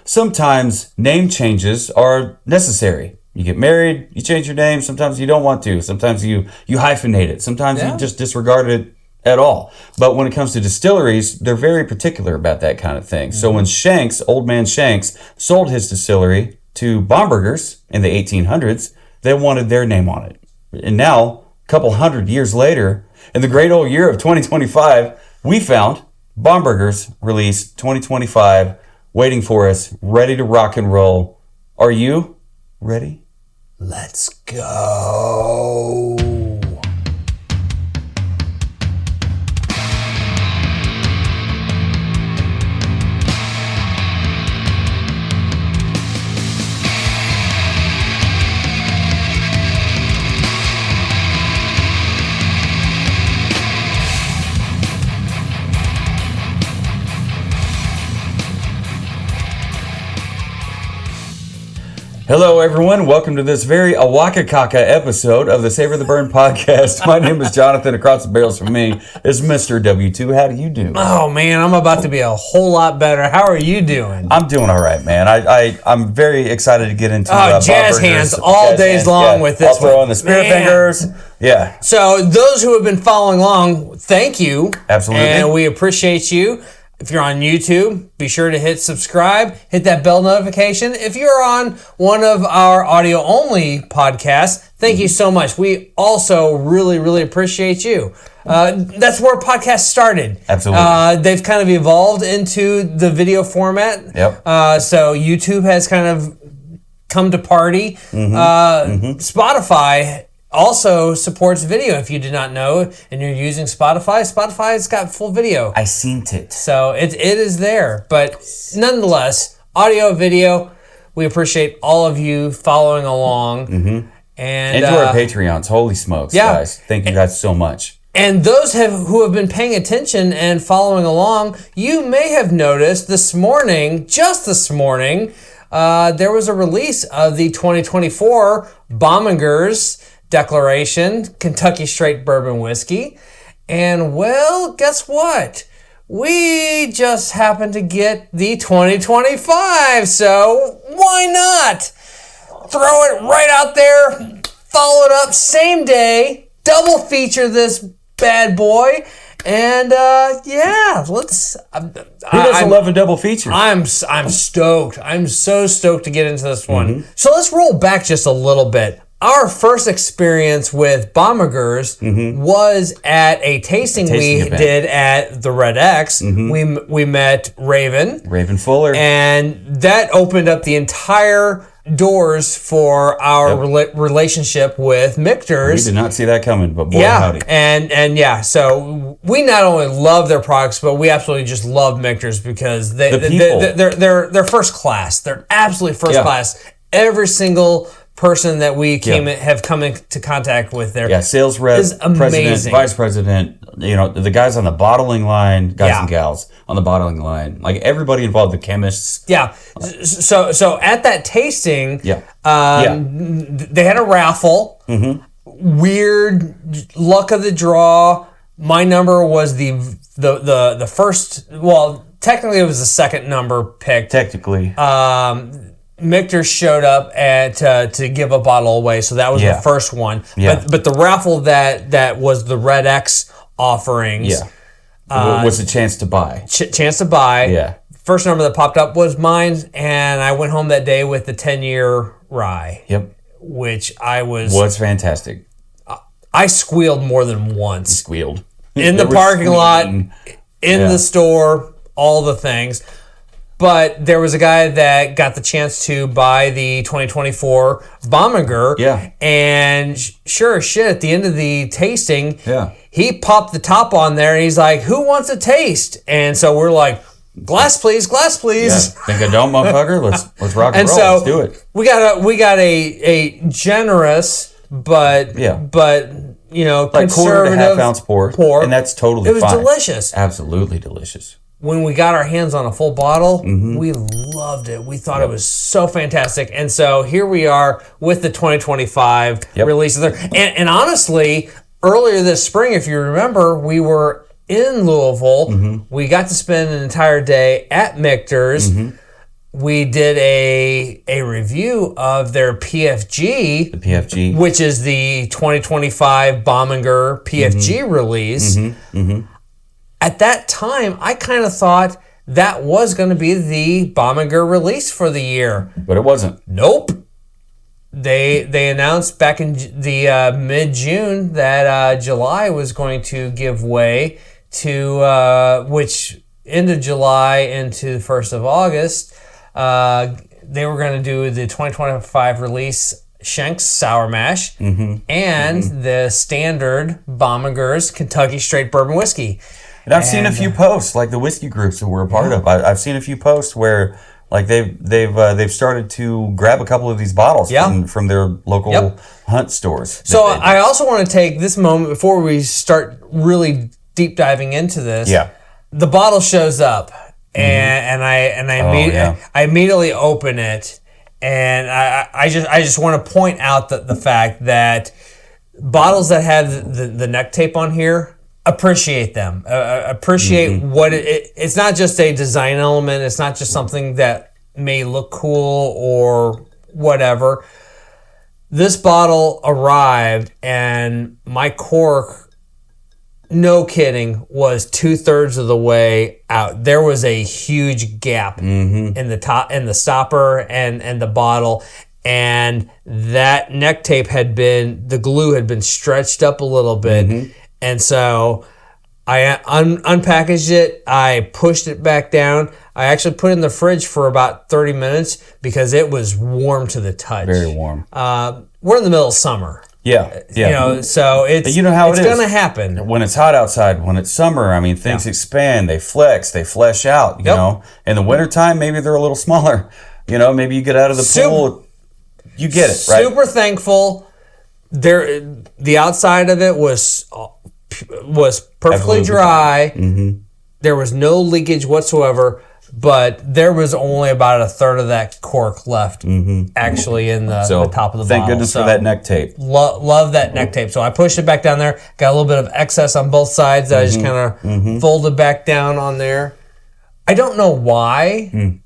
sometimes name changes are necessary. You get married, you change your name. Sometimes you don't want to. Sometimes you hyphenate it. Sometimes you just disregard it at all. But when it comes to distilleries, they're very particular about that kind of thing. So when Shanks, old man Shanks, sold his distillery to Bombergers in the 1800s, they wanted their name on it. And now, a couple hundred years later, in the great old year of 2025, we found Bombergers release 2025 waiting for us, ready to rock and roll. Are you ready? Let's go. Hello, everyone. Welcome to this very Awakakaka episode of the Savor the Burn podcast. My name is Jonathan. Across the barrels from me is Mr. W2. How do you do? Oh, man, I'm about to be a whole lot better. How are you doing? I'm doing all right, man. I'm very excited to get into jazz hands all days long with this. I'll throw in the spirit fingers. Yeah. So those who have been following along, thank you. Absolutely. And we appreciate you. If you're on YouTube, be sure to hit subscribe, hit that bell notification. If you're on one of our audio-only podcasts, thank you so much. We also really, really appreciate you. That's where podcasts started. Absolutely. They've kind of evolved into the video format. Yep. So YouTube has kind of come to party. Spotify also supports video. If you did not know and you're using Spotify's got full video. I seen it. So it is there. But nonetheless, audio, video, we appreciate all of you following along. And to our Patreons. Holy smokes, guys. Thank you guys so much. And those who have been paying attention and following along, you may have noticed this morning, there was a release of the 2024 Bomberger's Declaration Kentucky Straight Bourbon Whiskey. And well, guess what? We just happened to get the 2025, so why not? Throw it right out there, follow it up, same day, double feature this bad boy, and let's. Who doesn't love a double feature? I'm stoked. I'm so stoked to get into this one. So let's roll back just a little bit. Our first experience with Bomberger's was at a tasting we event. did at the Red X. We met Raven Fuller, and that opened up the entire doors for our relationship with Michter's. We did not see that coming, but boy howdy. So we not only love their products, but we absolutely just love Michter's because they're first class. They're absolutely first class. Every single person that we have come into contact with there. Yeah, sales rep, president, vice president, the guys on the bottling line, guys and gals on the bottling line, like everybody involved, the chemists. Yeah. So at that tasting, they had a raffle. Weird luck of the draw. My number was the first, well, technically it was the second number picked. Technically. Michter showed up to give a bottle away, so that was the first one. But the raffle that was the Red X offerings was a chance to buy. Chance to buy. Yeah. First number that popped up was mine, and I went home that day with the 10-year rye. Yep. Which was fantastic. I squealed more than once. Squealed. In the parking lot, in the store, all the things. But there was a guy that got the chance to buy the 2024 Bomberger. Yeah. And sure as shit, at the end of the tasting, he popped the top on there and he's like, "Who wants a taste?" And so we're like, "Glass, please, glass, please." Yeah. Think I don't, motherfucker? Let's rock and roll. So let's do it. We got a generous but like quarter to half ounce pour, and that's totally fine. It was delicious. Absolutely delicious. When we got our hands on a full bottle, we loved it. We thought it was so fantastic. And so here we are with the 2025 release of there. And honestly, earlier this spring, if you remember, we were in Louisville. We got to spend an entire day at Michter's. we did a review of their PFG. The PFG. Which is the 2025 Bomberger PFG release. At that time, I kind of thought that was going to be the Bomberger release for the year. But it wasn't. Nope. They announced back in the mid-June that July was going to give way to, which end of July into the 1st of August, they were going to do the 2025 release Shanks Sour Mash and the standard Bomberger's Kentucky Straight Bourbon Whiskey. And I've seen a few posts, like the whiskey groups that we're a part of. I've seen a few posts where, like, they've started to grab a couple of these bottles from their local hunt stores. So I also want to take this moment before we start really deep diving into this. Yeah. The bottle shows up, and I immediately open it, and I just want to point out the fact that bottles that have the neck tape on here, appreciate them. Appreciate what it's not just a design element. It's not just something that may look cool or whatever. This bottle arrived, and my cork, no kidding, was 2/3 of the way out. There was a huge gap in the top, in the stopper and the bottle. And that neck tape the glue had been stretched up a little bit. And so I unpackaged it. I pushed it back down. I actually put it in the fridge for about 30 minutes because it was warm to the touch. Very warm. We're in the middle of summer. Yeah. So it's how it's going to happen. When it's hot outside, when it's summer, I mean, things expand, they flex, they flesh out, you know. In the wintertime, maybe they're a little smaller. You know, maybe you get out of the pool, you get it, right? Super thankful. The outside of it was perfectly dry. There was no leakage whatsoever, but there was only about 1/3 of that cork left actually in the top of the bottle. Thank goodness for that neck tape. Love that neck tape. So I pushed it back down there, got a little bit of excess on both sides that I just kind of folded back down on there. I don't know why.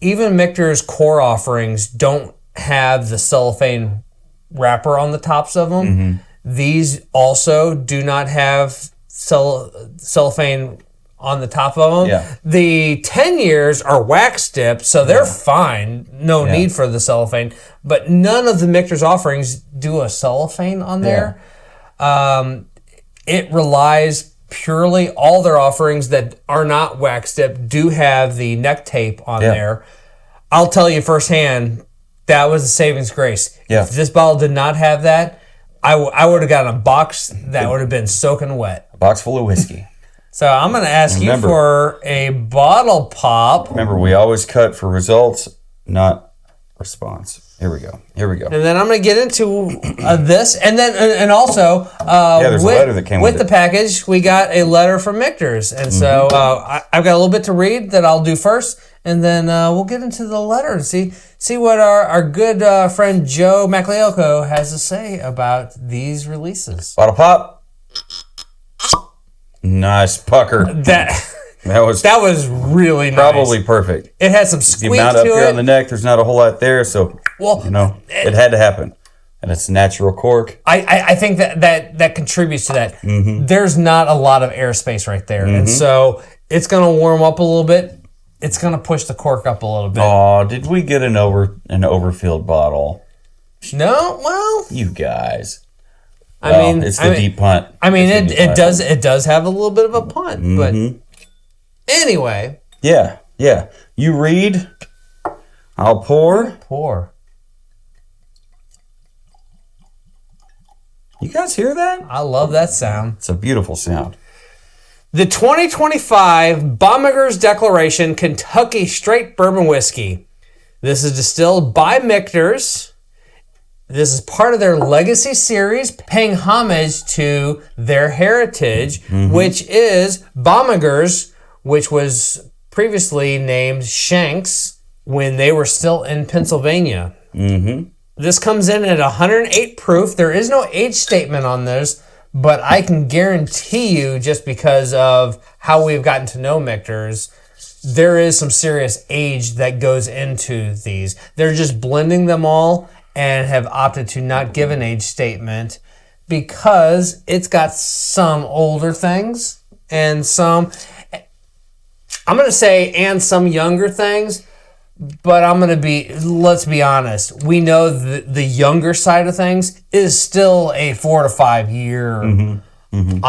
Even Michter's core offerings don't have the cellophane wrapper on the tops of them. These also do not have cellophane on the top of them. The 10 years are wax dipped, so they're fine. No need for the cellophane. But none of the Michter's offerings do a cellophane on there. It relies purely, all their offerings that are not wax dipped do have the neck tape on there. I'll tell you firsthand, that was a savings grace. If this bottle did not have that, I would have gotten a box that would have been soaking wet. A box full of whiskey. So I'm going to ask you for a bottle pop. Remember, we always cut for results, not response. Here we go. And then I'm going to get into this. And then, and also, there's a letter that came with the package, we got a letter from Michter's. And so I've got a little bit to read that I'll do first. And then we'll get into the letter and see what our good friend Joe Macleoco has to say about these releases. Bottle pop. Nice pucker. That was really nice. Probably perfect. It had some squeak to it. The amount up here on the neck, there's not a whole lot there, so it had to happen. And it's natural cork. I think that contributes to that. There's not a lot of airspace right there, and so it's going to warm up a little bit. It's going to push the cork up a little bit. Oh, did we get an overfilled bottle? No, well, you guys. I mean, it's the deep punt. I mean, it does have a little bit of a punt, but anyway. Yeah. You read, I'll pour. You guys hear that? I love that sound. It's a beautiful sound. The 2025 Bomberger's Declaration Kentucky Straight Bourbon Whiskey. This is distilled by Michter's. This is part of their Legacy series, paying homage to their heritage, which is Bomberger's, which was previously named Shanks when they were still in Pennsylvania. This comes in at 108 proof. There is no age statement on this, but I can guarantee you, just because of how we've gotten to know Michter's, there is some serious age that goes into these. They're just blending them all and have opted to not give an age statement because it's got some older things and some, I'm going to say, and some younger things. But let's be honest, we know the younger side of things is still a 4 to 5 year on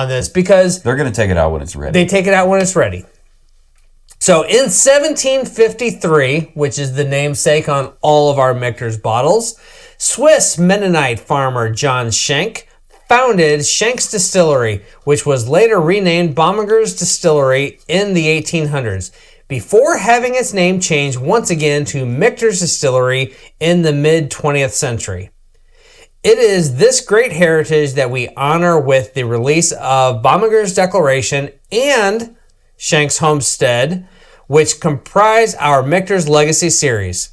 this because they're going to take it out when it's ready. They take it out when it's ready. So in 1753, which is the namesake on all of our Michter's bottles, Swiss Mennonite farmer John Schenk founded Schenk's Distillery, which was later renamed Bomberger's Distillery in the 1800s. Before having its name changed once again to Michter's Distillery in the mid-20th century. It is this great heritage that we honor with the release of Bomberger's Declaration and Schenk's Homestead, which comprise our Michter's Legacy series.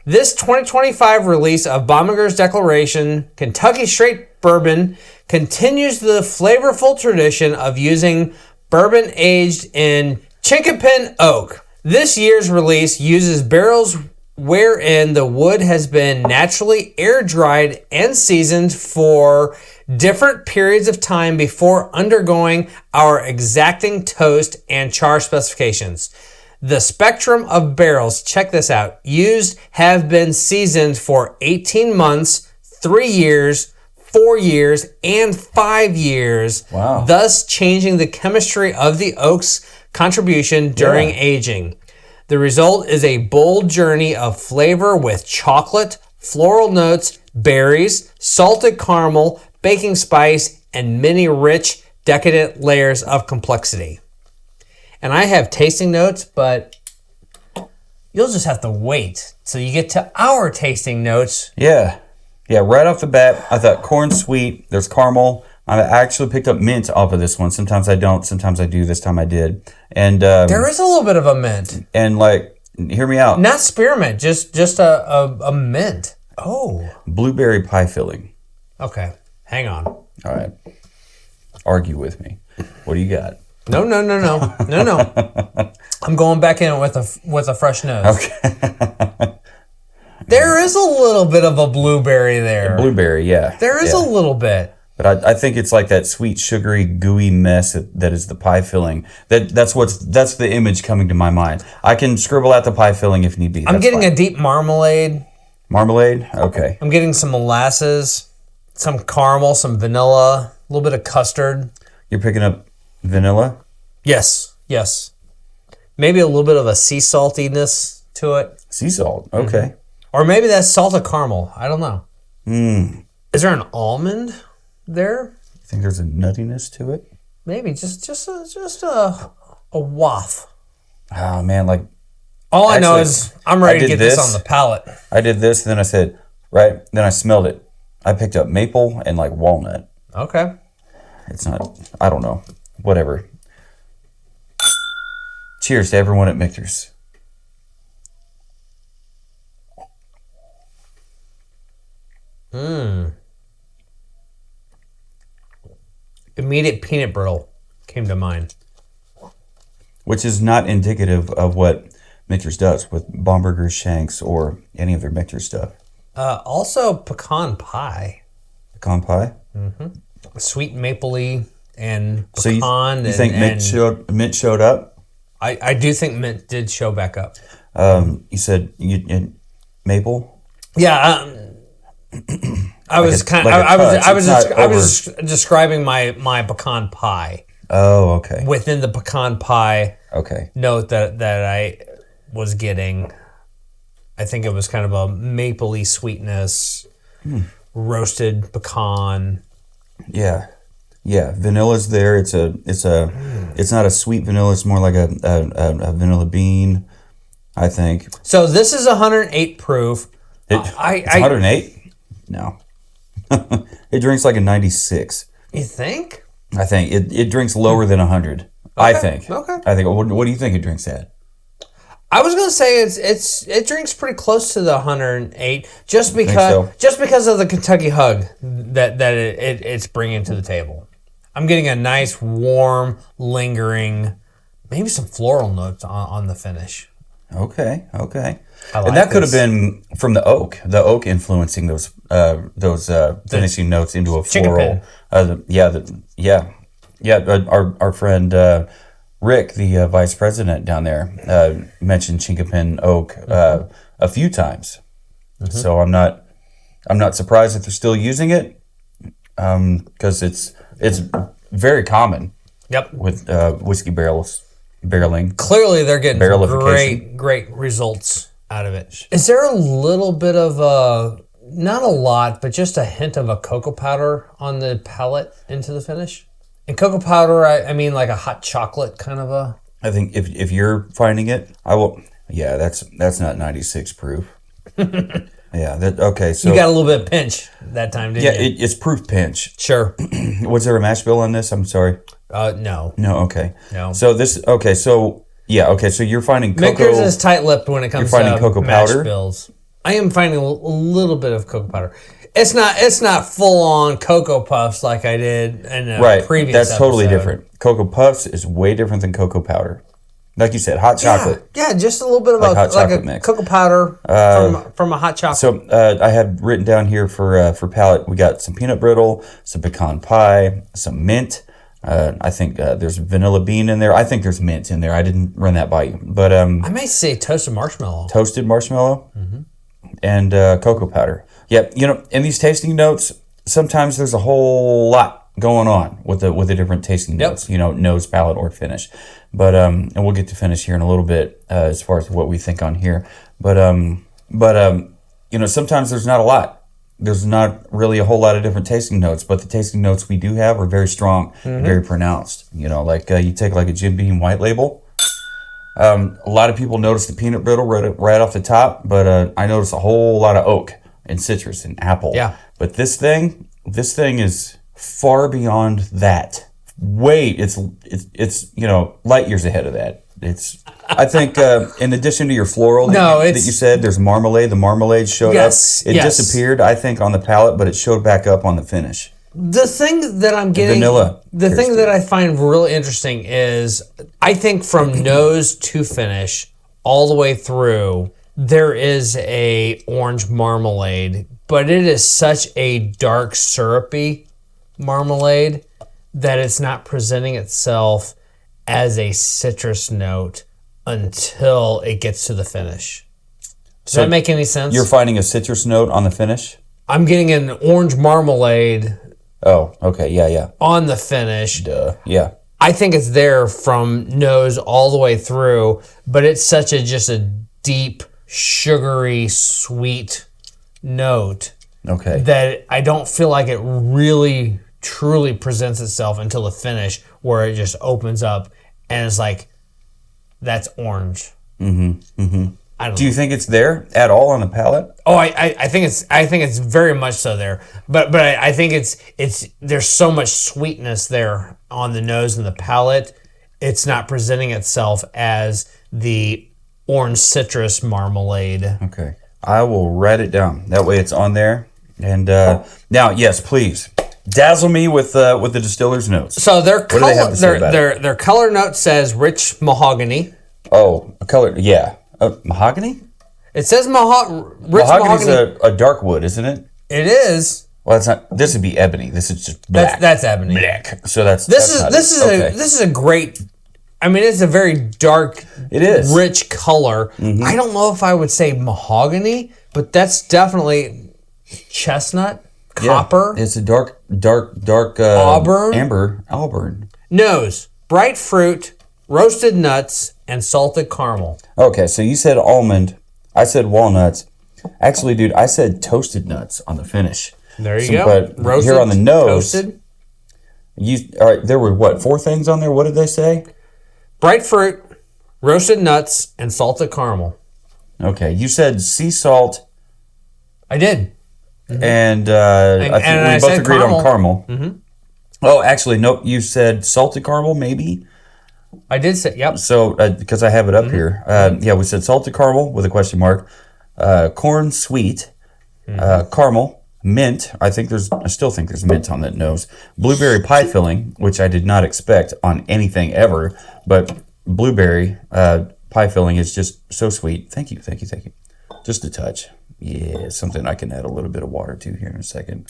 This 2025 release of Bomberger's Declaration Kentucky Straight Bourbon continues the flavorful tradition of using bourbon aged in Chinkapin oak. This year's release uses barrels wherein the wood has been naturally air-dried and seasoned for different periods of time before undergoing our exacting toast and char specifications. The spectrum of barrels, check this out, used have been seasoned for 18 months, 3 years, 4 years, and 5 years, wow, thus changing the chemistry of the oak's contribution during aging. The result is a bold journey of flavor with chocolate, floral notes, berries, salted caramel, baking spice, and many rich, decadent layers of complexity. And I have tasting notes, but you'll just have to wait till you get to our tasting notes. Yeah, right off the bat, I thought corn sweet, there's caramel. I actually picked up mint off of this one. Sometimes I don't. Sometimes I do. This time I did. And there is a little bit of a mint. And hear me out. Not spearmint, just a mint. Oh. Blueberry pie filling. Okay, hang on. All right. Argue with me. What do you got? No. I'm going back in with a fresh nose. Okay. There is a little bit of a blueberry there. Blueberry, yeah. There is a little bit. But I think it's like that sweet, sugary, gooey mess that is the pie filling. That's the image coming to my mind. I can scribble out the pie filling if need be. I'm getting a deep marmalade. Marmalade? Okay. I'm getting some molasses, some caramel, some vanilla, a little bit of custard. You're picking up vanilla? Yes. Maybe a little bit of a sea saltiness to it. Sea salt, okay. Mm-hmm. Or maybe that's salted caramel. I don't know. Is there an almond there? You think there's a nuttiness to it? Maybe just a waft. Oh man, all I know is I'm ready to get this on the palate. I did this, and then I said, right, then I smelled it. I picked up maple and walnut. Okay. It's not, I don't know, whatever. Cheers to everyone at Michter's. Immediate peanut brittle came to mind. Which is not indicative of what Michter's does with Bomberger, Schenk's, or any of their Michter stuff. Also pecan pie. Pecan pie? Mm-hmm. Sweet mapley and pecan. So you think mint showed up? I do think mint did show back up. You said maple? Yeah. I was describing my pecan pie. Oh, okay. Within the pecan pie note that I was getting, I think it was kind of a mapley sweetness, roasted pecan. Yeah. Vanilla's there. It's not a sweet vanilla. It's more like a vanilla bean, I think. So this is 108 proof. It's 108? No. It drinks like a 96. You think? I think it drinks lower than 100. Okay. I think. Okay. I think. What do you think it drinks at? I was gonna say it drinks pretty close to the 108, just because of the Kentucky hug that it's bringing to the table. I'm getting a nice, warm, lingering maybe some floral notes on the finish. Okay. And that could have been from the oak influencing those finishing notes into a floral. Our friend Rick, the vice president down there, mentioned chinkapin oak a few times. Mm-hmm. So I'm not surprised that they're still using it, because it's very common. Yep. With whiskey barreling. Clearly, they're getting great results out of it. Is there a little bit of not a lot, but just a hint of a cocoa powder on the palate into the finish? And cocoa powder, I mean like a hot chocolate kind of a... I think if you're finding it, I will... Yeah, that's not 96 proof. Yeah, okay, so... You got a little bit of pinch that time, didn't you? Yeah, it's proof pinch. Sure. Was there a mash bill on this? I'm sorry. No. No, okay. No. So so you're finding cocoa... Michter's is tight-lipped when it comes to cocoa mash powder? bills. I am finding a little bit of cocoa powder. It's not full-on Cocoa Puffs like I did in a previous That's episode. totally different. Cocoa Puffs is way different than cocoa powder. Like you said, hot chocolate. Yeah, just a little bit of like a mix. cocoa powder from a hot chocolate. So I had written down here for palate, we got some peanut brittle, some pecan pie, some mint. I think there's vanilla bean in there. I think there's mint in there. I didn't run that by you, but I may say toasted marshmallow. Toasted marshmallow, and cocoa powder. Yep. In these tasting notes, sometimes there's a whole lot going on with the different tasting notes. Nose, palate, or finish. But and we'll get to finish here in a little bit as far as what we think on here. But sometimes there's not a lot. There's not really a whole lot of different tasting notes, but the tasting notes we do have are very strong, very pronounced. Like you take like a Jim Beam White Label. A lot of people notice the peanut brittle right off the top, but I notice a whole lot of oak and citrus and apple. Yeah. But this thing is far beyond that. It's light years ahead of that. I think in addition to your floral that you said, there's marmalade. The marmalade showed up. It disappeared, I think, on the palate, but it showed back up on the finish. The thing that I'm getting, vanilla. The thing that I find really interesting is, I think from nose to finish, all the way through, there is a orange marmalade, but it is such a dark syrupy marmalade that it's not presenting itself as a citrus note until it gets to the finish. Does that make any sense? You're finding a citrus note on the finish? I'm getting an orange marmalade. Oh, okay. Yeah. On the finish. Duh. Yeah. I think it's there from nose all the way through, but it's such just a deep, sugary, sweet note. Okay. That I don't feel like it really truly presents itself until the finish, where it just opens up and it's like, that's orange. I don't know. You think it's there at all on the palate? Oh, I think it's very much so there. But I think it's there's so much sweetness there on the nose and the palate. It's not presenting itself as the orange citrus marmalade. Okay. I will write it down. That way it's on there. And now, yes, please dazzle me with the distiller's notes. So their color note says rich mahogany. Oh, a color, yeah. Mahogany? It says rich mahogany. Mahogany's a dark wood, isn't it? It is. Well, that's not. This would be ebony. This is just black. That's ebony. Black. So this is a great. I mean, it's a very dark. It is rich color. I don't know if I would say mahogany, but that's definitely chestnut, copper. Yeah, it's a dark auburn. Nose, bright fruit, roasted nuts, and salted caramel. Okay, so you said almond. I said walnuts. Actually, dude, I said toasted nuts on the finish. There you go. But roasted, here on the nose, toasted. All right, there were 4 things on there? What did they say? Bright fruit, roasted nuts, and salted caramel. Okay, you said sea salt. I did. And I think we both agreed on caramel. Oh, actually, nope. You said salted caramel, maybe? I did say, yep. So, because I have it up here. Yeah, we said salted caramel with a question mark. Corn sweet. Caramel. Mint. I still think there's mint on that nose. Blueberry pie filling, which I did not expect on anything ever. But blueberry pie filling is just so sweet. Thank you. Just a touch. Yeah, something I can add a little bit of water to here in a second.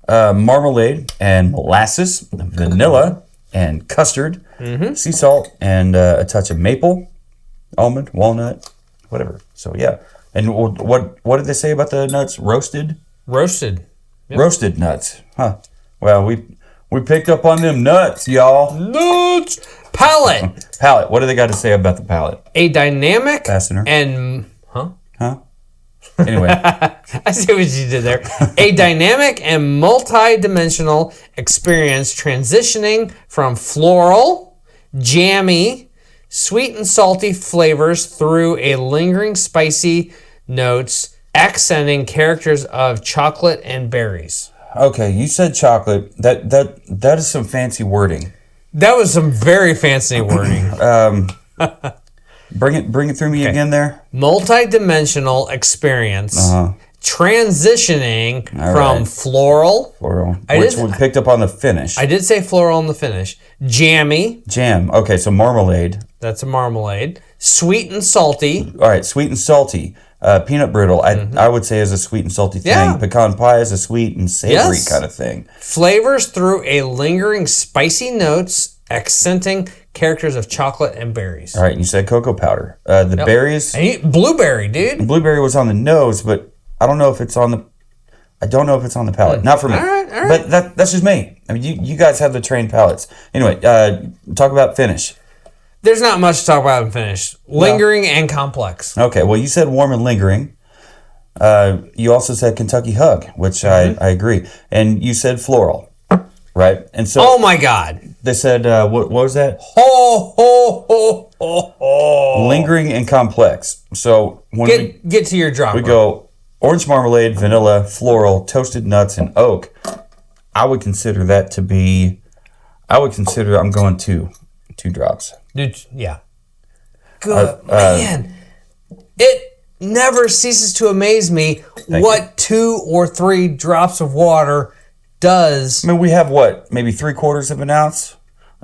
Marmalade and molasses, vanilla and custard, sea salt, and a touch of maple, almond, walnut, whatever. So yeah. And what did they say about the nuts? Roasted. Yep. Roasted nuts. Huh. Well, we picked up on them nuts, y'all. Nuts. Palate. Palate. What do they got to say about the palate? A dynamic Fastener. and Anyway. I see what you did there. A dynamic and multi-dimensional experience transitioning from floral, jammy, sweet and salty flavors through a lingering spicy notes, accenting characters of chocolate and berries. Okay, you said chocolate. That is some fancy wording. That was some very fancy wording. Bring it through me again there. Multi-dimensional experience. Transitioning from floral. Which we picked up on the finish. I did say floral on the finish. Jammy. Jam. Okay, so marmalade. That's a marmalade. Sweet and salty. All right, sweet and salty. Peanut brittle, I would say, is a sweet and salty thing. Yeah. Pecan pie is a sweet and savory kind of thing. Flavors through a lingering spicy notes, accenting characters of chocolate and berries. All right, you said cocoa powder. The berries. Blueberry, dude. Blueberry was on the nose, but I don't know if it's on the palate. Not for me. All right. But that's just me. I mean, you guys have the trained palates. Anyway, talk about finish. There's not much to talk about in finish. Lingering and complex. Okay, well, you said warm and lingering. You also said Kentucky Hug, which I agree. And you said floral, right? And so, oh my God. They said, what was that? Ho, ho, ho, ho, ho. Lingering and complex. So when get to your drop. We go orange marmalade, vanilla, floral, toasted nuts, and oak. I would consider that to be, I'm going two drops. Dude, yeah. Good man. It never ceases to amaze me what 2 or 3 drops of water does. I mean, we have what, maybe 3/4 of an ounce,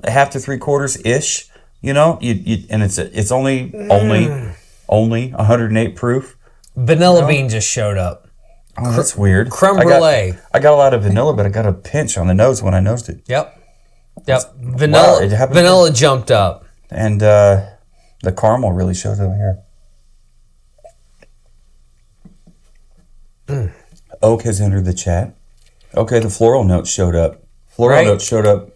half to 3/4 ish. You know, and it's only 108 proof. Vanilla bean just showed up. Oh, that's weird. Creme brulee. I got a lot of vanilla, but I got a pinch on the nose when I nosed it. Yep. Vanilla jumped up. And the caramel really shows over here. Oak has entered the chat. Okay, the floral notes showed up. Notes showed up.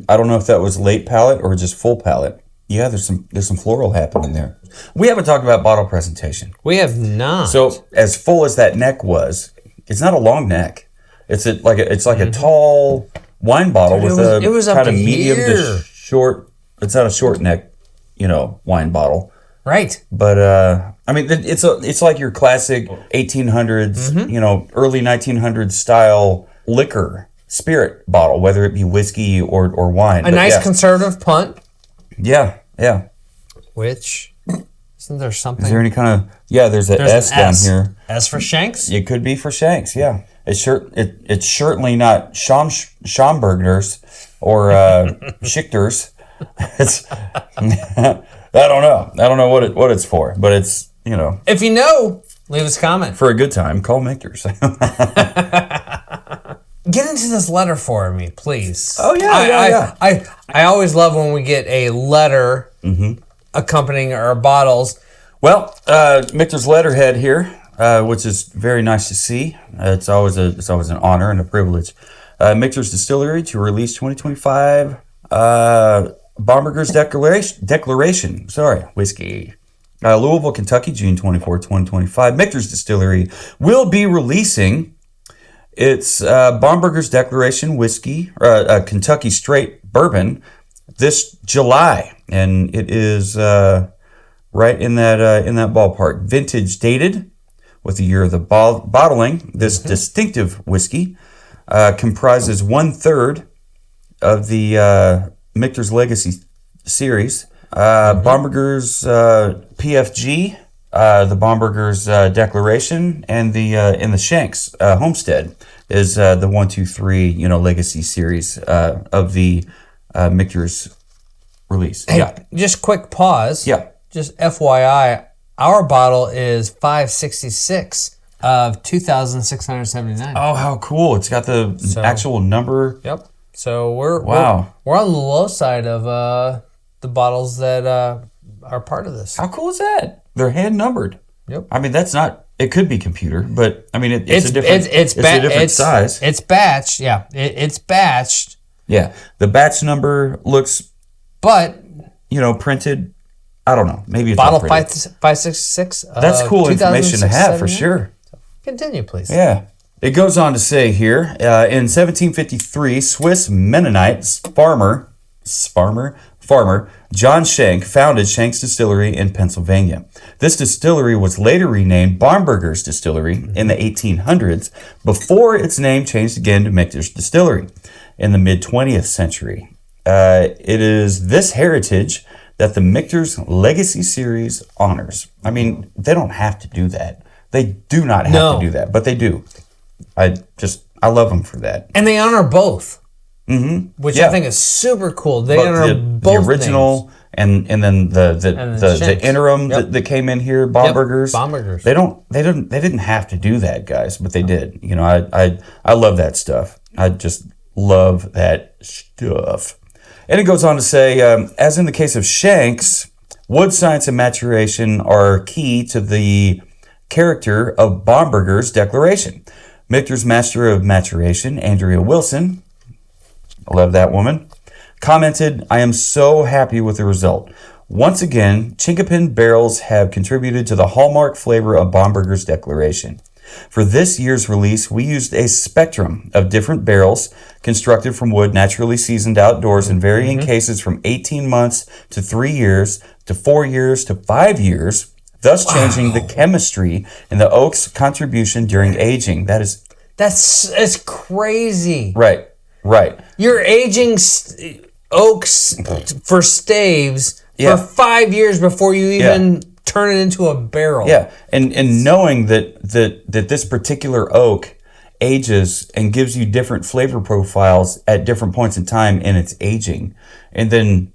I don't know if that was late palate or just full palate. Yeah, there's some floral happening there. We haven't talked about bottle presentation. We have not. So as full as that neck was, it's not a long neck. It's like a tall wine bottle with a kind of medium to short. It's not a short neck, wine bottle. Right. But I mean, it's like your classic 1800s, early 1900s style liquor spirit bottle, whether it be whiskey or wine. A nice conservative punt. Yeah. Which, isn't there something? Is there any kind of, there's an S down here. S for Shanks? It could be for Shanks, yeah. It's certainly not Schomburgers or Schichters. It's I don't know what it's for, but it's, If you know, leave us a comment. For a good time, call Michter's. Get into this letter for me, please. Oh yeah. I always love when we get a letter accompanying our bottles. Well, Michter's letterhead here, which is very nice to see. It's always an honor and a privilege. Michter's Distillery to release 2025 Bomberger's Declaration. Whiskey. Louisville, Kentucky, June 24, 2025. Michter's Distillery will be releasing its Bomberger's Declaration whiskey, Kentucky Straight Bourbon, this July, and it is right in that ballpark. Vintage dated with the year of the bottling. This distinctive whiskey comprises 1/3 of the Michter's Legacy series. Bomberger's PFG, the Bomberger's Declaration, and the Shanks Homestead is the 1, 2, 3 Legacy series of the Michter's release. Hey, Yeah. just quick pause. Yeah. Just FYI, our bottle is 566 of 2,679. Oh, how cool. It's got the actual number. Yep. So we're on the low side of the bottles that are part of this. How cool is that? They're hand numbered. Yep. I mean, that's not, it could be computer, but I mean, it's a different, it's a different size. It's batched. Yeah. It's batched. Yeah. The batch number looks, but, printed. I don't know. Maybe it's bottle 566. That's cool information to have for sure. So continue, please. Yeah. It goes on to say here, in 1753, Swiss Mennonite farmer John Schenck founded Schenck's Distillery in Pennsylvania. This distillery was later renamed Bomberger's Distillery in the 1800s before its name changed again to Michter's Distillery in the mid-20th century. It is this heritage that the Michter's Legacy Series honors. I mean, they don't have to do that. They do not have to do that, but they do. I love them for that. And they honor both. Mm-hmm. Which I think is super cool. They honor both the original names. and then the interim that came in here, Bombergers. Bombergers. They didn't have to do that, guys, but they did. I love that stuff. I just love that stuff. And it goes on to say, as in the case of Schenck's, wood science and maturation are key to the character of Bomberger's declaration. Michter's master of maturation, Andrea Wilson, I love that woman, commented, "I am so happy with the result. Once again, Chinkapin barrels have contributed to the hallmark flavor of Bomberger's declaration. For this year's release, we used a spectrum of different barrels constructed from wood naturally seasoned outdoors in varying cases from 18 months to 3 years to 4 years to 5 years, thus changing the chemistry and the oak's contribution during aging." That's crazy. Right. You're aging oaks for staves for 5 years before you even turn it into a barrel. Yeah, and knowing that this particular oak ages and gives you different flavor profiles at different points in time in its aging, and then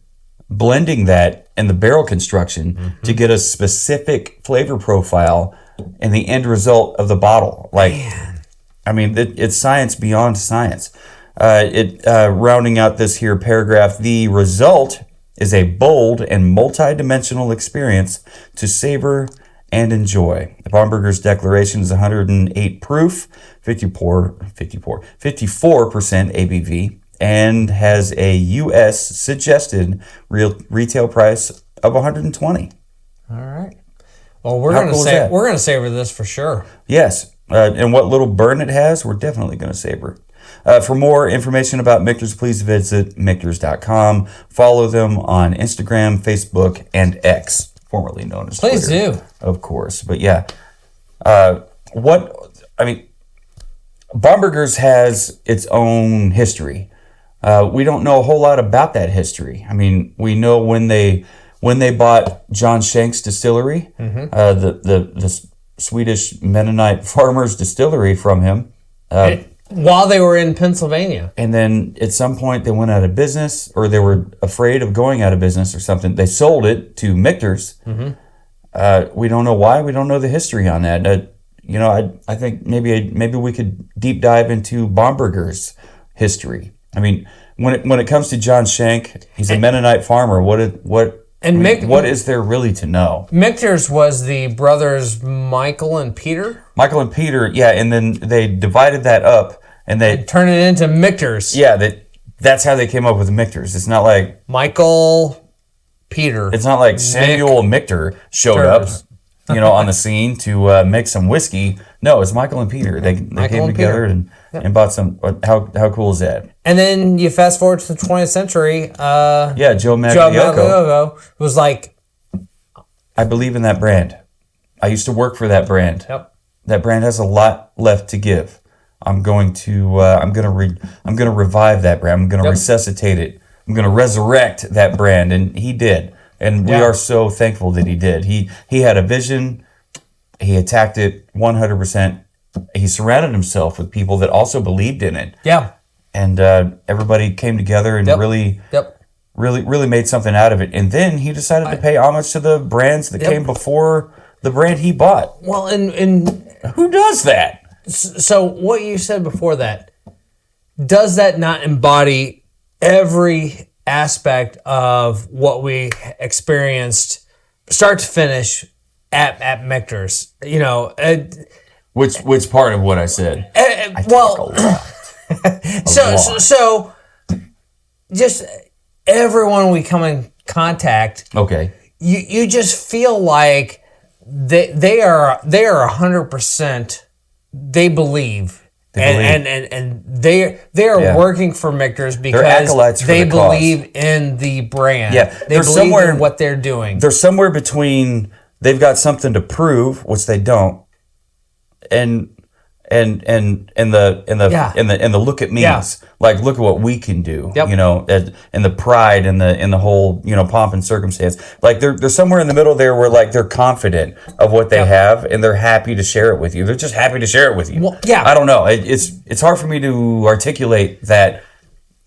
blending that in the barrel construction to get a specific flavor profile and the end result of the bottle. I mean, it's science beyond science. Rounding out this here paragraph, the result is a bold and multi-dimensional experience to savor and enjoy. The Bomberger's declaration is 108 proof, 54% ABV, and has a U.S. suggested retail price of $120. All right. Well, we're gonna savor this for sure. Yes, and what little burn it has, we're definitely gonna savor. For more information about Michter's, please visit Michters.com. Follow them on Instagram, Facebook, and X, formerly known as Twitter. Please do. Of course. But yeah, Bomberger's has its own history. We don't know a whole lot about that history. I mean, we know when they bought John Schenck's distillery, the Swedish Mennonite farmers' distillery from him. While they were in Pennsylvania. And then at some point they went out of business, or they were afraid of going out of business or something. They sold it to Michter's. We don't know why. We don't know the history on that. I think maybe we could deep dive into Bomberger's history. I mean, when it comes to John Schenck, he's a Mennonite farmer. What is there really to know? Michter's was the brothers Michael and Peter. Michael and Peter, yeah, and then they divided that up and they turned it into Michter's. Yeah, that's how they came up with Michter's. It's not like Michael, Peter. It's not like Samuel Michter showed up, on the scene to mix some whiskey. No, it's Michael and Peter. They came together and bought some. How cool is that? And then you fast forward to the 20th century. Joe Magliocco was like, I believe in that brand. I used to work for that brand. Yep. That brand has a lot left to give. I'm going to revive that brand. I'm going to resuscitate it. I'm going to resurrect that brand, and he did. And we are so thankful that he did. He had a vision. He attacked it 100%. He surrounded himself with people that also believed in it. Yeah. And everybody came together and really made something out of it. And then he decided to pay homage to the brands that came before the brand he bought. Well, and who does that? So what you said before that, does that not embody every aspect of what we experienced start to finish at Michter's? You know, which part of what I said? I talk a lot. So just everyone we come in contact, okay, you just feel like they are 100%. They believe. And they are working for Michter's because they believe in the brand. Yeah, they believe in what they're doing. They're somewhere between they've got something to prove, which they don't, and the look at me's, like look at what we can do, you know, and the pride and the whole, you know, pomp and circumstance. Like they're somewhere in the middle there where like they're confident of what they have and they're happy to share it with you. They're just happy to share it with you. Well, yeah. I don't know. It's hard for me to articulate that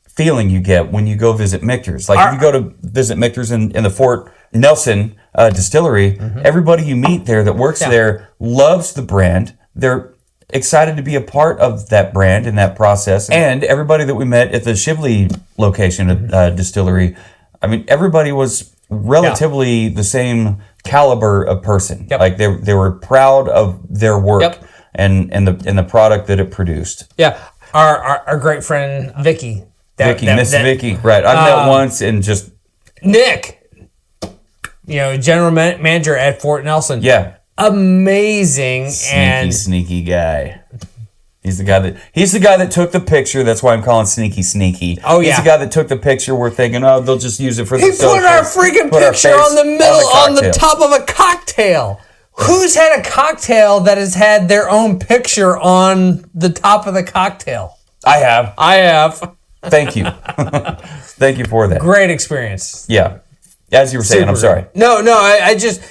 feeling you get when you go visit Michter's. Like if you go to visit Michter's in the Fort Nelson Distillery, everybody you meet there that works there loves the brand. They're excited to be a part of that brand and that process. And everybody that we met at the Shively location distillery, I mean, everybody was relatively the same caliber of person. Like they were proud of their work and the product that it produced. Yeah, our great friend Vicky. Miss Vicky, right? I met once and just Nick, you know, general manager at Fort Nelson. Yeah. Amazing sneaky guy. He's the guy that took the picture. That's why I'm calling sneaky. Oh yeah, he's the guy that took the picture. We're thinking, oh, they'll just use it for. He put our freaking picture on the middle, on the top of a cocktail. Who's had a cocktail that has had their own picture on the top of the cocktail? I have. Thank you. Thank you for that. Great experience. Yeah, as you were saying, I'm sorry. No, I just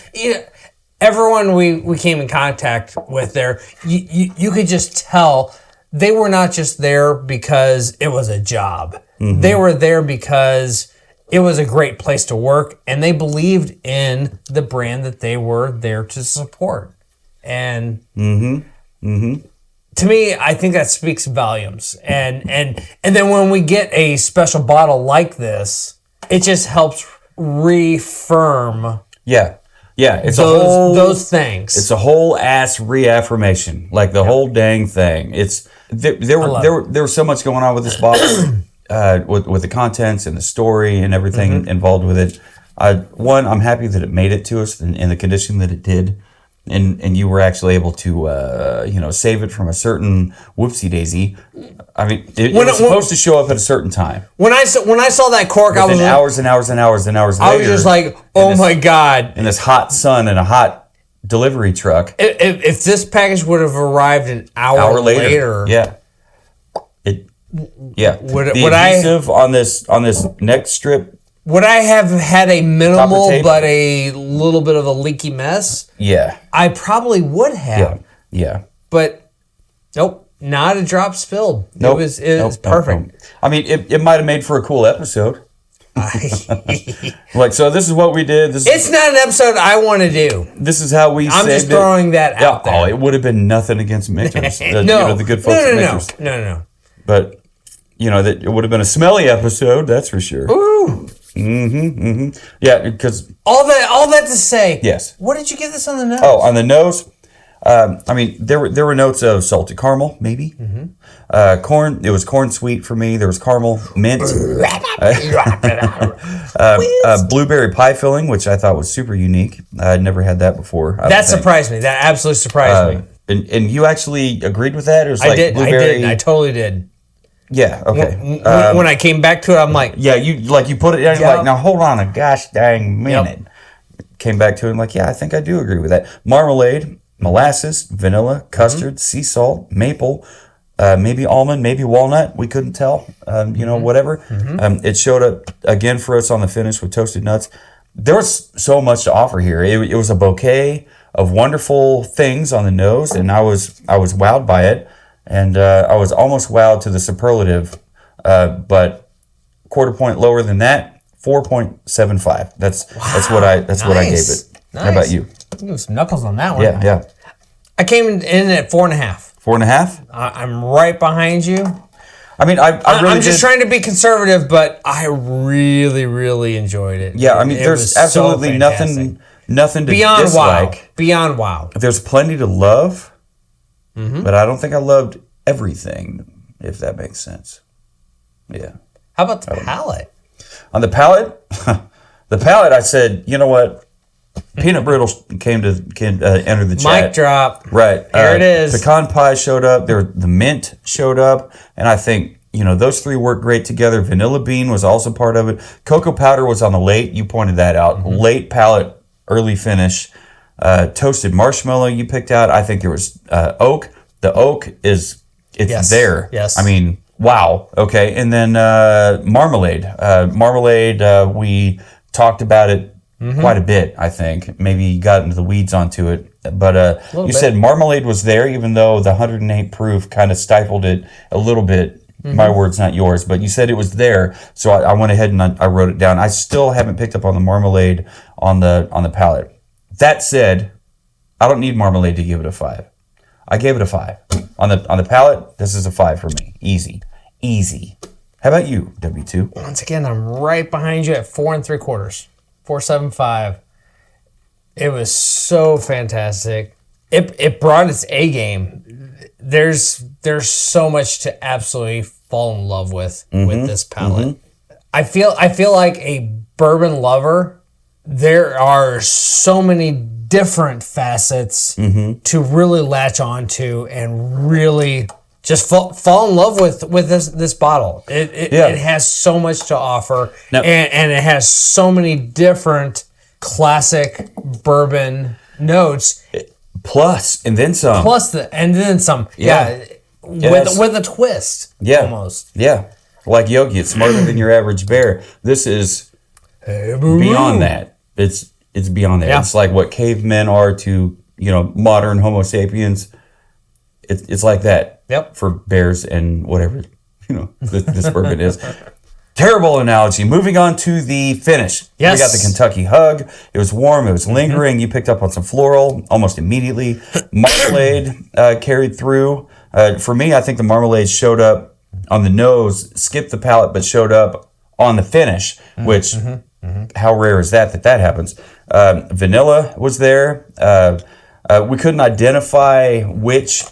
everyone we came in contact with there, you could just tell they were not just there because it was a job. They were there because it was a great place to work, and they believed in the brand that they were there to support. And to me, I think that speaks volumes. And then when we get a special bottle like this, it just helps reaffirm. Yeah, it's those things. It's a whole ass reaffirmation, like the whole dang thing. It's there was so much going on with this bottle, with the contents and the story and everything involved with it. I'm happy that it made it to us in the condition that it did, and you were actually able to save it from a certain whoopsie daisy. I mean, it was supposed to show up at a certain time. When I saw that cork, I was hours and hours and hours and hours later. I was just like, oh my God! In this hot sun and a hot delivery truck. If this package would have arrived an hour later, the adhesive on this neck strip. Would I have had a minimal but a little bit of a leaky mess? Yeah. I probably would have. Yeah. But nope, not a drop spilled. Nope. It was perfect. Nope. I mean, it might have made for a cool episode. Like, so this is what we did. It's not an episode I want to do. This is how we saved it. I'm just throwing that out there. Oh, it would have been nothing against Michter's. The good folks at Michter's. No. But, it would have been a smelly episode, that's for sure. Ooh. Yeah, because all that to say. Yes. What did you give this on the nose? Oh, on the nose, there were notes of salted caramel, maybe. Corn. It was corn sweet for me. There was caramel, mint, blueberry pie filling, which I thought was super unique. I'd never had that before. That surprised me. That absolutely surprised me. And you actually agreed with that? It was I did. I totally did. Yeah, okay. When I came back to it, I'm like... Yeah, you put it down, you're like, now hold on a gosh dang minute. Came back to it, I'm like, yeah, I think I do agree with that. Marmalade, molasses, vanilla, custard, sea salt, maple, maybe almond, maybe walnut, we couldn't tell, whatever. It showed up again for us on the finish with toasted nuts. There was so much to offer here. It was a bouquet of wonderful things on the nose, and I was wowed by it. And I was almost wowed to the superlative, but quarter point lower than that 4.75. That's what I gave it. Nice. How about you? Some knuckles on that one. Yeah. I came in at 4.5. 4.5? I'm right behind you. I mean, I'm just trying to be conservative, but I really, really enjoyed it. Yeah, I mean, there's absolutely nothing to dislike. Beyond wow. There's plenty to love, but I don't think I loved everything, if that makes sense. Yeah. How about the palate? On the palate, I said, you know what? Peanut brittle came to enter the chat. Mic drop. Right. Here it is. Pecan pie showed up. The mint showed up. And I think, those three work great together. Vanilla bean was also part of it. Cocoa powder was on the late. You pointed that out. Late palate, early finish. Toasted marshmallow you picked out. I think there was oak. The oak it's there. Yes. I mean, wow. Okay. And then marmalade. We talked about it quite a bit, I think. Maybe you got into the weeds onto it. But you said marmalade was there, even though the 108 proof kind of stifled it a little bit. My words, not yours. But you said it was there. So I went ahead and I wrote it down. I still haven't picked up on the marmalade on the palate. That said, I don't need marmalade to give it a 5. I gave it a 5. On the palate, this is a 5 for me. Easy. How about you, W2? Once again, I'm right behind you at 4 3/4. 4.75. It was so fantastic. It brought its A game. There's so much to absolutely fall in love with this palate. I feel like a bourbon lover. There are so many different facets to really latch onto and really just fall in love with this bottle. It has so much to offer, and it has so many different classic bourbon notes. Plus, and then some. And then some. Yeah. With a twist. Yeah. Almost. Yeah. Like Yogi, it's smarter than your average bear. This is beyond that. It's beyond that. Yeah. It's like what cavemen are to, modern Homo sapiens. It's like that. Yep. For bears and whatever, this bourbon is. Terrible analogy. Moving on to the finish. Yes. We got the Kentucky Hug. It was warm. It was lingering. You picked up on some floral almost immediately. Marmalade carried through. For me, I think the marmalade showed up on the nose, skipped the palate, but showed up on the finish, which, how rare is that happens? Vanilla was there. We couldn't identify which,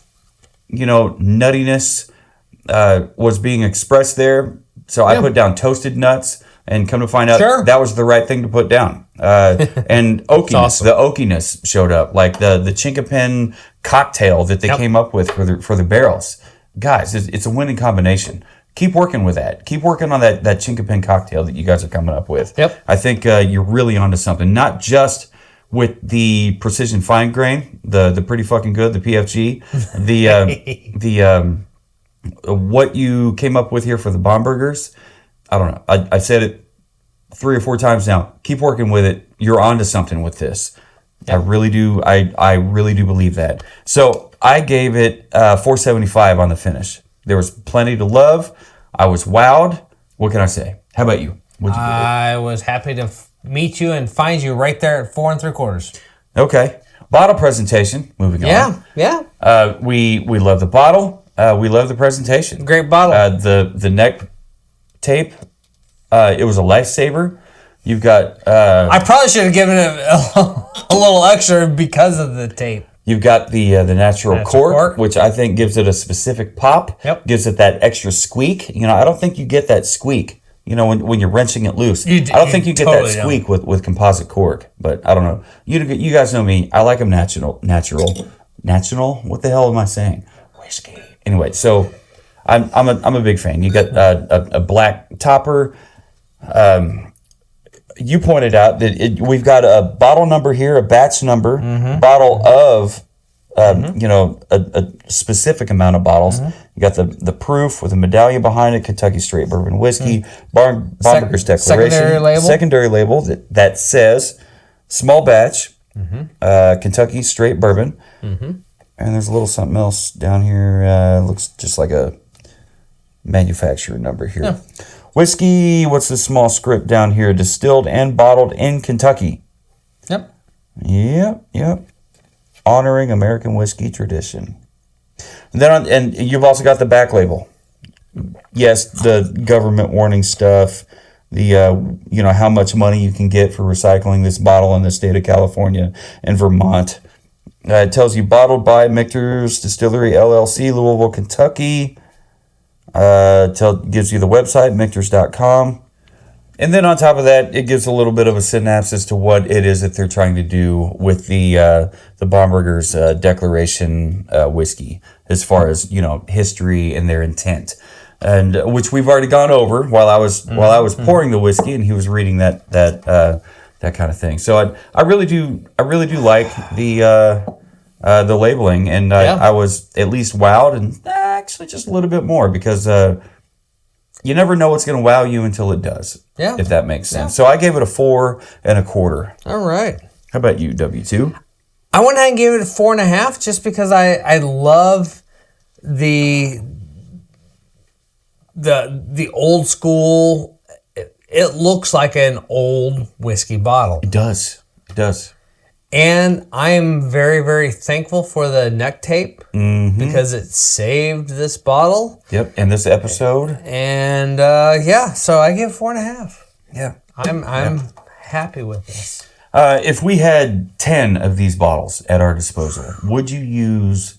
nuttiness was being expressed there. So I put down toasted nuts, and come to find out that was the right thing to put down. And oakiness, awesome. The oakiness showed up, like the chinkapin cocktail that they came up with for the barrels. Guys, it's a winning combination. Keep working with that. Keep working on that chinkapin cocktail that you guys are coming up with. Yep. I think you're really onto something. Not just with the precision fine grain, the pretty fucking good, the PFG, the what you came up with here for the Bombergers. I don't know. I said it 3 or 4 times now. Keep working with it. You're onto something with this. Yep. I really do. I really do believe that. So I gave it 4.75 on the finish. There was plenty to love. I was wowed. What can I say? How about you? I was happy to meet you and find you right there at 4 3/4. Okay. Bottle presentation. Moving on. Yeah. We love the bottle. We love the presentation. Great bottle. The neck tape. It was a lifesaver. You've got. I probably should have given it a little extra because of the tape. You've got the natural cork, which I think gives it a specific pop. Yep. Gives it that extra squeak. I don't think you get that squeak. When you're wrenching it loose. I don't think you get totally that squeak with composite cork. But I don't know. You guys know me. I like them natural. What the hell am I saying? Whiskey. Anyway, so I'm a big fan. You got a black topper. You pointed out that we've got a bottle number here, a batch number, bottle of a specific amount of bottles. You got the proof with a medallion behind it, Kentucky Straight Bourbon Whiskey, Bomberger's Declaration, secondary label that says small batch, Kentucky Straight Bourbon. And there's a little something else down here. Looks just like a manufacturer number here. Yeah. Whiskey, what's the small script down here? Distilled and bottled in Kentucky. Yep. Yep. Honoring American whiskey tradition. And then and you've also got the back label. Yes, the government warning stuff. The how much money you can get for recycling this bottle in the state of California and Vermont. It tells you bottled by Michter's Distillery LLC, Louisville, Kentucky. Gives you the website, michters.com. And then on top of that, it gives a little bit of a synopsis as to what it is that they're trying to do with the Bomberger's Declaration whiskey, as far as history and their intent, and which we've already gone over while I was pouring the whiskey and he was reading that kind of thing. So I really do like the labeling, and I was at least wowed, and actually just a little bit more, because you never know what's going to wow you until it does. Yeah. If that makes sense. So I gave it a 4 1/4. All right. How about you, W2? I went ahead and gave it a 4.5 just because I love the old school. It looks like an old whiskey bottle. It does. And I am very, very thankful for the neck tape because it saved this bottle. Yep, and this episode. And so I give 4.5. Yeah, I'm happy with this. If we had 10 of these bottles at our disposal, would you use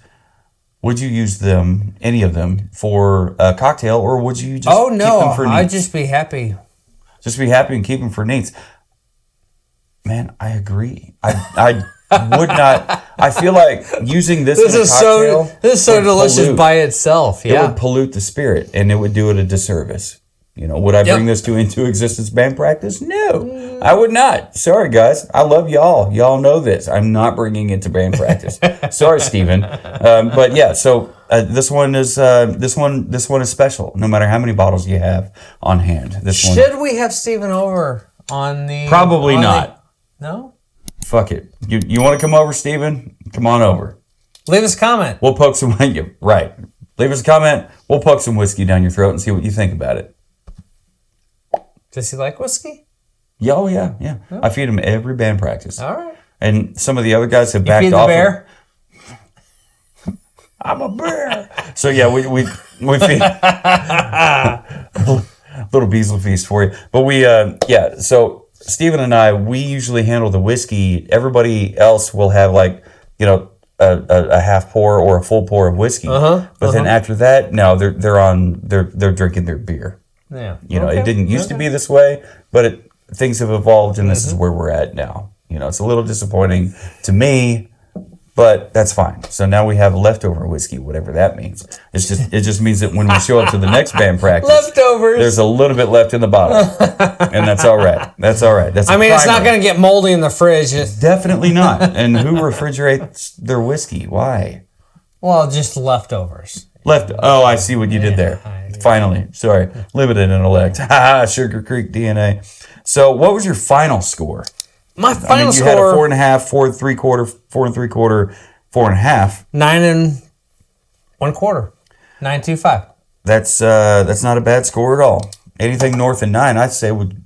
them, any of them, for a cocktail, or would you just keep them for neats? I'd just be happy. Just be happy and keep them for neats. Man, I agree. I would not. I feel like using this in a cocktail. This is so delicious by itself. Yeah, it would pollute the spirit, and it would do it a disservice. Would I bring this into existence band practice? No, I would not. Sorry, guys. I love y'all. Y'all know this. I'm not bringing it to band practice. Sorry, Stephen. But yeah, so this one is special. No matter how many bottles you have on hand, Should we have Stephen over on the? Probably not. No? Fuck it. You want to come over, Steven? Come on over. Leave us a comment. We'll poke some... Right. Leave us a comment. We'll poke some whiskey down your throat and see what you think about it. Does he like whiskey? Yeah, oh, yeah. Oh. I feed him every band practice. All right. And some of the other guys have backed off. You feed the bear? I'm a bear. So, yeah, we feed... Little Beasley feast for you. But so... Stephen and I, we usually handle the whiskey. Everybody else will have a half pour or a full pour of whiskey. But then after that, no, they're drinking their beer. Yeah. It didn't used to be this way, but things have evolved, and this is where we're at now. It's a little disappointing to me, but that's fine. So now we have leftover whiskey, whatever that means. It just means that when we show up to the next band practice, leftovers. There's a little bit left in the bottle, and that's all right. That's it's not going to get moldy in the fridge. Definitely not. And who refrigerates their whiskey? Why? Well, just leftovers. Oh, I see what you did there. Finally, sorry, limited intellect. Sugar Creek DNA. So, what was your final score? My final score. You had a 4.5, 4 3/4, 4 3/4, 4.5. 9 1/4. 9.25. That's not a bad score at all. Anything north of 9,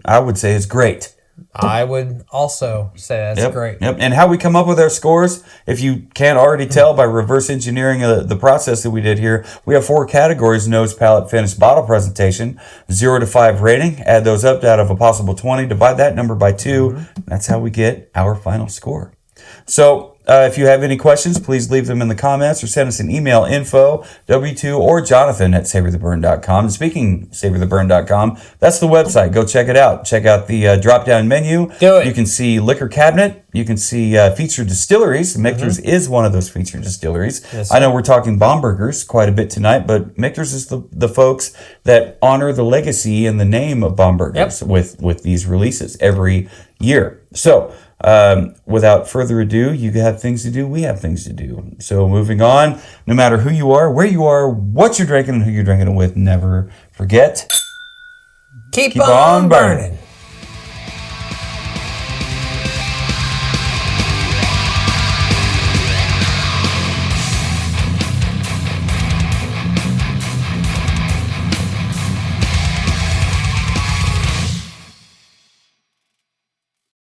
I would say is great. I would also say that's great. Yep. And how we come up with our scores, if you can't already tell by reverse engineering the process that we did here, we have 4 categories: nose, palate, finish, bottle presentation, 0 to 5 rating. Add those up out of a possible 20. Divide that number by 2. That's how we get our final score. So if you have any questions, please leave them in the comments or send us an email, info, W2, or Jonathan at savortheburn.com. And speaking savortheburn.com, that's the website. Go check it out. Check out the drop-down menu. Do it. You can see liquor cabinet. You can see featured distilleries. Michter's is one of those featured distilleries. Yes, I know we're talking Bombergers quite a bit tonight, but Michter's is the folks that honor the legacy and the name of Bombergers with these releases every year. So, without further ado, you have things to do, we have things to do. So moving on, no matter who you are, where you are, what you're drinking, and who you're drinking it with, never forget, keep on burning.